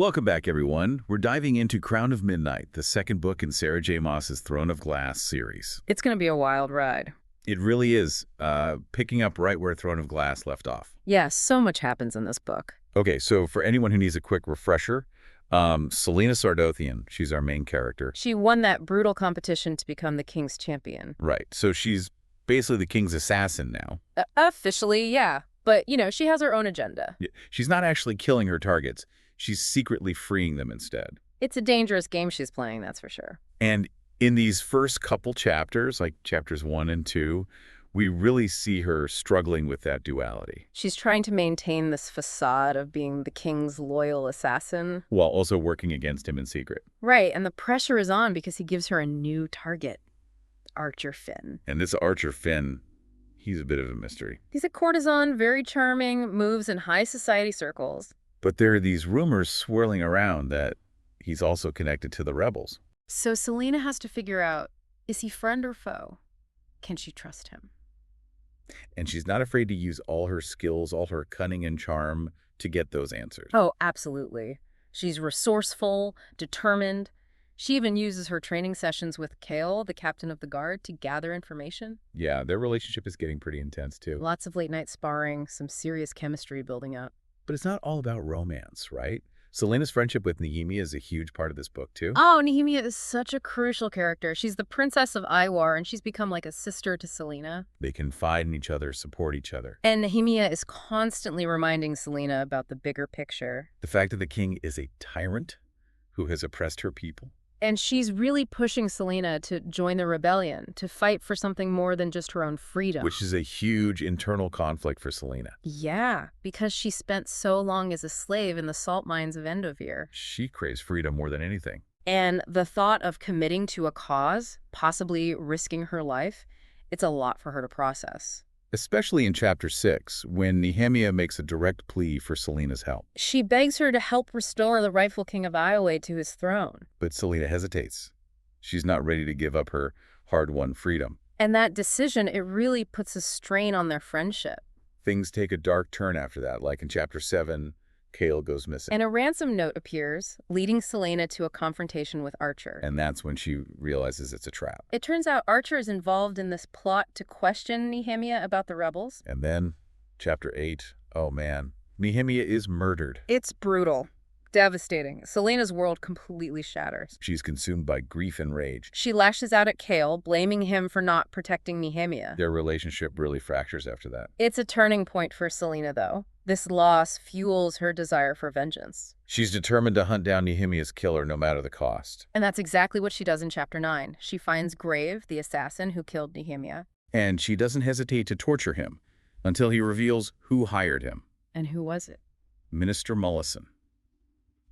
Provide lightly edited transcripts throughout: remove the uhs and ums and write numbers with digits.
Welcome back, everyone. We're diving into Crown of Midnight, the second book in Sarah J. Maas's Throne of Glass series. It's going to be a wild ride. It really is, picking up right where Throne of Glass left off. Yeah, so much happens in this book. Okay, so for anyone who needs a quick refresher, Celaena Sardothian, she's our main character. She won that brutal competition to become the king's champion. Right, so she's basically the king's assassin now. Officially, yeah. But, she has her own agenda. Yeah, she's not actually killing her targets. She's secretly freeing them instead. It's a dangerous game she's playing, that's for sure. And in these first couple chapters, like chapters 1 and 2, we really see her struggling with that duality. She's trying to maintain this facade of being the king's loyal assassin. While also working against him in secret. Right, and the pressure is on because he gives her a new target, Archer Finn. And this Archer Finn, he's a bit of a mystery. He's a courtesan, very charming, moves in high society circles. But there are these rumors swirling around that he's also connected to the rebels. So Celaena has to figure out, is he friend or foe? Can she trust him? And she's not afraid to use all her skills, all her cunning and charm to get those answers. Oh, absolutely. She's resourceful, determined. She even uses her training sessions with Chaol, the captain of the guard, to gather information. Yeah, their relationship is getting pretty intense too. Lots of late-night sparring, some serious chemistry building up. But it's not all about romance, right? Celaena's friendship with Nehemia is a huge part of this book, too. Oh, Nehemia is such a crucial character. She's the princess of Iwar, and she's become like a sister to Celaena. They confide in each other, support each other. And Nehemia is constantly reminding Celaena about the bigger picture. The fact that the king is a tyrant who has oppressed her people. And she's really pushing Celaena to join the rebellion, to fight for something more than just her own freedom. Which is a huge internal conflict for Celaena. Yeah, because she spent so long as a slave in the salt mines of Endovir. She craves freedom more than anything. And the thought of committing to a cause, possibly risking her life, it's a lot for her to process. Especially in Chapter 6, when Nehemia makes a direct plea for Celaena's help. She begs her to help restore the rightful king of Iowa to his throne. But Celaena hesitates. She's not ready to give up her hard-won freedom. And that decision, it really puts a strain on their friendship. Things take a dark turn after that, like in Chapter 7, Chaol goes missing. And a ransom note appears, leading Celaena to a confrontation with Archer. And that's when she realizes it's a trap. It turns out Archer is involved in this plot to question Nehemia about the rebels. And then, Chapter 8, oh man, Nehemia is murdered. It's brutal. Devastating. Celaena's world completely shatters. She's consumed by grief and rage. She lashes out at Chaol, blaming him for not protecting Nehemia. Their relationship really fractures after that. It's a turning point for Celaena, though. This loss fuels her desire for vengeance. She's determined to hunt down Nehemia's killer no matter the cost. And that's exactly what she does in Chapter 9. She finds Grave, the assassin who killed Nehemia. And she doesn't hesitate to torture him until he reveals who hired him. And who was it? Minister Mullison,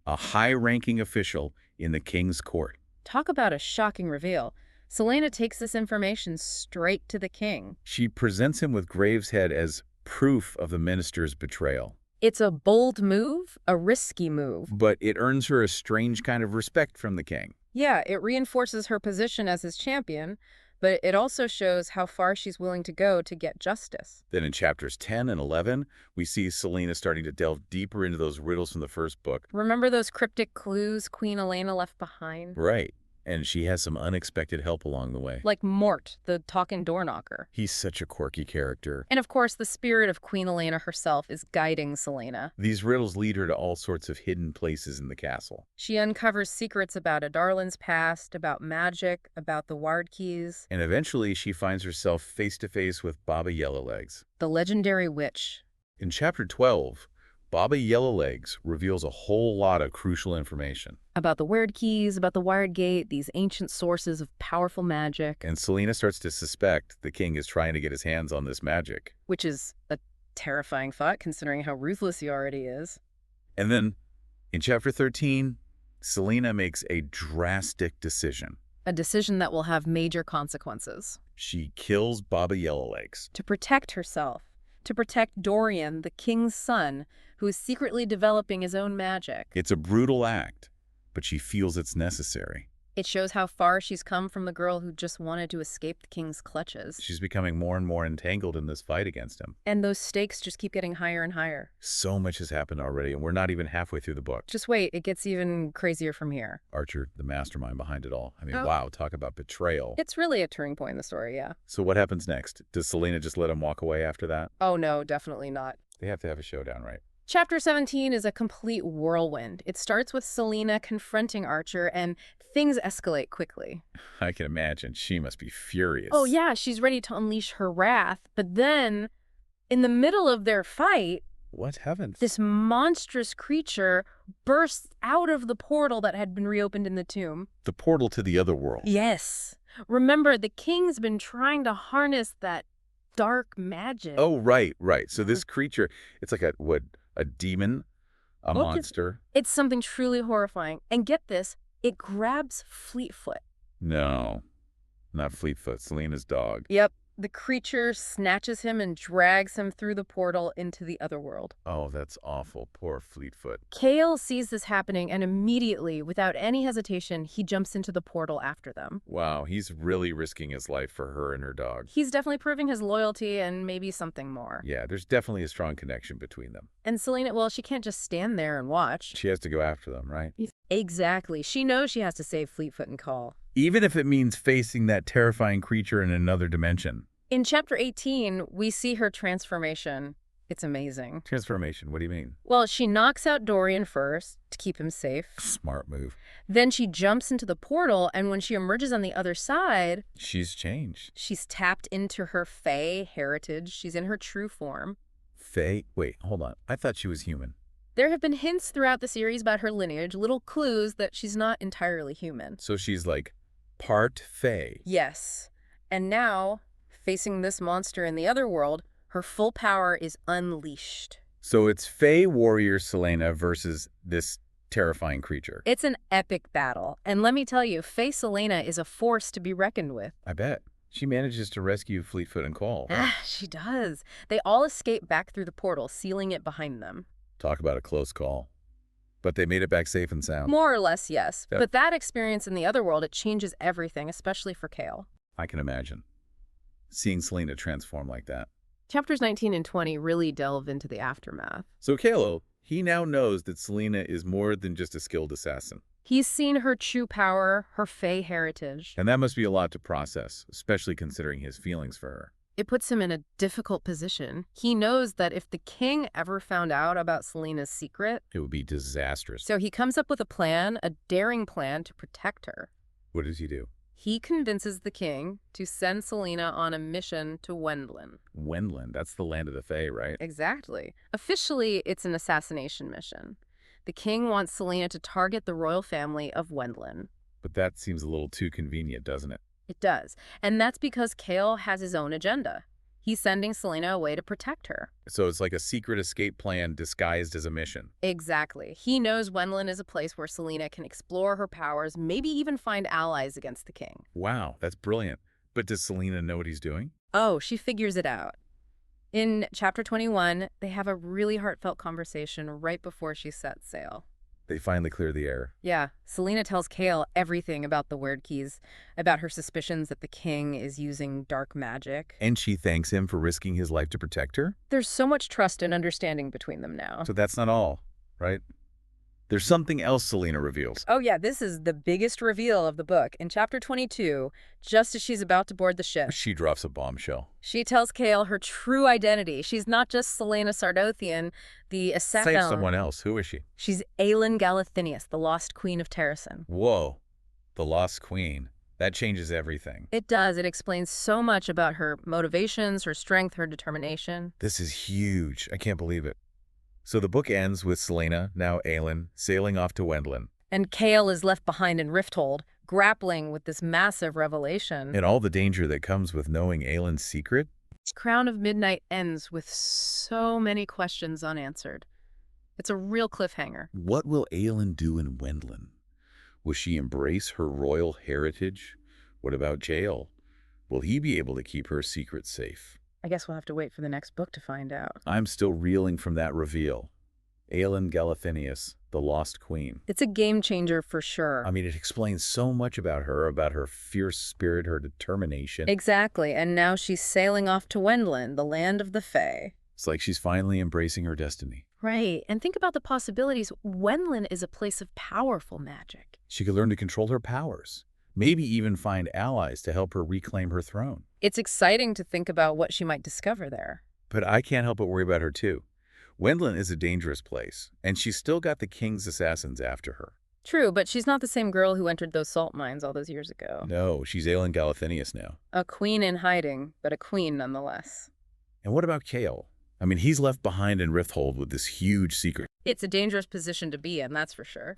a high-ranking official in the king's court. Talk about a shocking reveal. Celaena takes this information straight to the king. She presents him with Graves' head as proof of the minister's betrayal. It's a bold move, a risky move. But it earns her a strange kind of respect from the king. Yeah, it reinforces her position as his champion, but it also shows how far she's willing to go to get justice. Then in Chapters 10 and 11, we see Celaena starting to delve deeper into those riddles from the first book. Remember those cryptic clues Queen Elena left behind? Right. And she has some unexpected help along the way. Like Mort, the talking door knocker. He's such a quirky character. And of course, the spirit of Queen Elena herself is guiding Celaena. These riddles lead her to all sorts of hidden places in the castle. She uncovers secrets about Adarlan's past, about magic, about the Ward Keys. And eventually, she finds herself face-to-face with Baba Yellowlegs, The legendary witch. In Chapter 12, Baba Yellowlegs reveals a whole lot of crucial information. About the Ward Keys, about the Wired Gate, these ancient sources of powerful magic. And Celaena starts to suspect the king is trying to get his hands on this magic. Which is a terrifying thought, considering how ruthless he already is. And then, in Chapter 13, Celaena makes a drastic decision. A decision that will have major consequences. She kills Baba Yellowlegs. To protect herself. To protect Dorian, the king's son, who is secretly developing his own magic. It's a brutal act, but she feels it's necessary. It shows how far she's come from the girl who just wanted to escape the king's clutches. She's becoming more and more entangled in this fight against him. And those stakes just keep getting higher and higher. So much has happened already, and we're not even halfway through the book. Just wait, it gets even crazier from here. Archer, the mastermind behind it all. I mean, Oh. wow, talk about betrayal. It's really a turning point in the story, yeah. So what happens next? Does Celaena just let him walk away after that? Oh no, definitely not. They have to have a showdown, right? Chapter 17 is a complete whirlwind. It starts with Celaena confronting Archer, and things escalate quickly. I can imagine. She must be furious. Oh yeah, she's ready to unleash her wrath, but then, in the middle of their fight, What heavens? this monstrous creature bursts out of the portal that had been reopened in the tomb. The portal to the other world. Yes. Remember, the king's been trying to harness that dark magic. Oh, right. So this creature, it's like a demon, a Look, monster. It's something truly horrifying. And get this, it grabs Fleetfoot. No, not Fleetfoot, Celena's dog. Yep. The creature snatches him and drags him through the portal into the other world. Oh, that's awful. Poor Fleetfoot. Chaol sees this happening, and immediately, without any hesitation, he jumps into the portal after them. Wow, he's really risking his life for her and her dog. He's definitely proving his loyalty and maybe something more. Yeah, there's definitely a strong connection between them. And Celaena, well, she can't just stand there and watch. She has to go after them, right? Exactly. She knows she has to save Fleetfoot and Call. Even if it means facing that terrifying creature in another dimension. In Chapter 18, we see her transformation. It's amazing. Transformation, what do you mean? Well, she knocks out Dorian first to keep him safe. Smart move. Then she jumps into the portal, and when she emerges on the other side, She's changed. she's tapped into her Fae heritage. She's in her true form. Faye? Wait, hold on. I thought she was human. There have been hints throughout the series about her lineage, little clues that she's not entirely human. So she's like part Faye. Yes. And now, facing this monster in the other world, her full power is unleashed. So it's Faye warrior Celaena versus this terrifying creature. It's an epic battle. And let me tell you, Fae Celaena is a force to be reckoned with. I bet. She manages to rescue Fleetfoot and Call. She does. They all escape back through the portal, sealing it behind them. Talk about a close call. But they made it back safe and sound. More or less, yes. Yep. But that experience in the other world, it changes everything, especially for Chaol. I can imagine. Seeing Celaena transform like that. Chapters 19 and 20 really delve into the aftermath. So Chaol, he now knows that Celaena is more than just a skilled assassin. He's seen her true power, her Fae heritage. And that must be a lot to process, especially considering his feelings for her. It puts him in a difficult position. He knows that if the king ever found out about Celaena's secret, It would be disastrous. so he comes up with a plan, a daring plan to protect her. What does he do? He convinces the king to send Celaena on a mission to Wendlin. Wendlin, that's the land of the Fae, right? Exactly. Officially, it's an assassination mission. The king wants Celaena to target the royal family of Wendlin. But that seems a little too convenient, doesn't it? It does. And that's because Chaol has his own agenda. He's sending Celaena away to protect her. So it's like a secret escape plan disguised as a mission. Exactly. He knows Wendlin is a place where Celaena can explore her powers, maybe even find allies against the king. Wow, that's brilliant. But does Celaena know what he's doing? Oh, she figures it out. In Chapter 21, they have a really heartfelt conversation right before she sets sail. They finally clear the air. Yeah, Celaena tells Chaol everything about the Word Keys, about her suspicions that the king is using dark magic. And she thanks him for risking his life to protect her? There's so much trust and understanding between them now. So that's not all, right? There's something else Celaena reveals. Oh yeah, this is the biggest reveal of the book. In Chapter 22, just as she's about to board the ship, She drops a bombshell. she tells Chaol her true identity. She's not just Celaena Sardothian, the Say assassin. someone else. Who is she? She's Aelin Galathynius, the lost queen of Terrasen. Whoa. The Lost Queen. That changes everything. It does. It explains so much about her motivations, her strength, her determination. This is huge. I can't believe it. So the book ends with Celaena, now Aelin, sailing off to Wendlin. And Chaol is left behind in Rifthold, grappling with this massive revelation. And all the danger that comes with knowing Aelin's secret? Crown of Midnight ends with so many questions unanswered. It's a real cliffhanger. What will Aelin do in Wendlin? Will she embrace her royal heritage? What about Chaol? Will he be able to keep her secret safe? I guess we'll have to wait for the next book to find out. I'm still reeling from that reveal. Aelin Galathynius, the Lost Queen. It's a game changer for sure. I mean, it explains so much about her fierce spirit, her determination. Exactly, and now she's sailing off to Wendland, the land of the Fae. It's like she's finally embracing her destiny. Right, and think about the possibilities. Wendland is a place of powerful magic. She could learn to control her powers, maybe even find allies to help her reclaim her throne. It's exciting to think about what she might discover there. But I can't help but worry about her too. Wendland is a dangerous place, and she's still got the king's assassins after her. True, but she's not the same girl who entered those salt mines all those years ago. No, she's Aelin Galathynius now. A queen in hiding, but a queen nonetheless. And what about Chaol? I mean, he's left behind in Rifthold with this huge secret. It's a dangerous position to be in, that's for sure.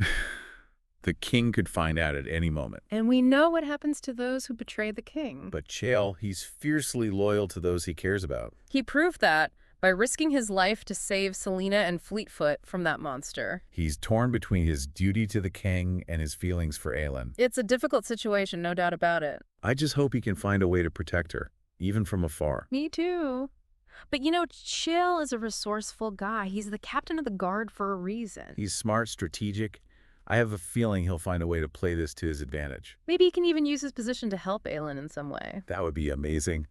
The king could find out at any moment. And we know what happens to those who betray the king. But Chaol, he's fiercely loyal to those he cares about. He proved that by risking his life to save Celaena and Fleetfoot from that monster. He's torn between his duty to the king and his feelings for Aelin. It's a difficult situation, no doubt about it. I just hope he can find a way to protect her, even from afar. Me too. But you know, Chaol is a resourceful guy. He's the captain of the guard for a reason. He's smart, strategic. I have a feeling he'll find a way to play this to his advantage. Maybe he can even use his position to help Aelin in some way. That would be amazing.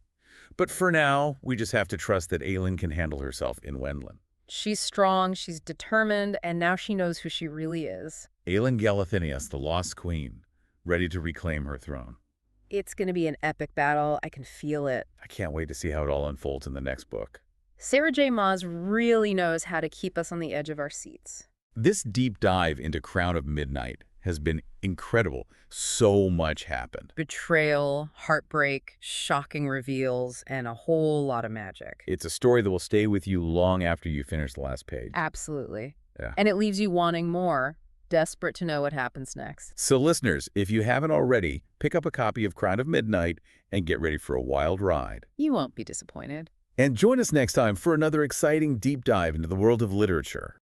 But for now, we just have to trust that Aelin can handle herself in Wendland. She's strong, she's determined, and now she knows who she really is. Aelin Galathynius, the Lost Queen, ready to reclaim her throne. It's going to be an epic battle. I can feel it. I can't wait to see how it all unfolds in the next book. Sarah J. Maas really knows how to keep us on the edge of our seats. This deep dive into Crown of Midnight has been incredible. So much happened. Betrayal, heartbreak, shocking reveals, and a whole lot of magic. It's a story that will stay with you long after you finish the last page. Absolutely. Yeah. And it leaves you wanting more, desperate to know what happens next. So listeners, if you haven't already, pick up a copy of Crown of Midnight and get ready for a wild ride. You won't be disappointed. And join us next time for another exciting deep dive into the world of literature.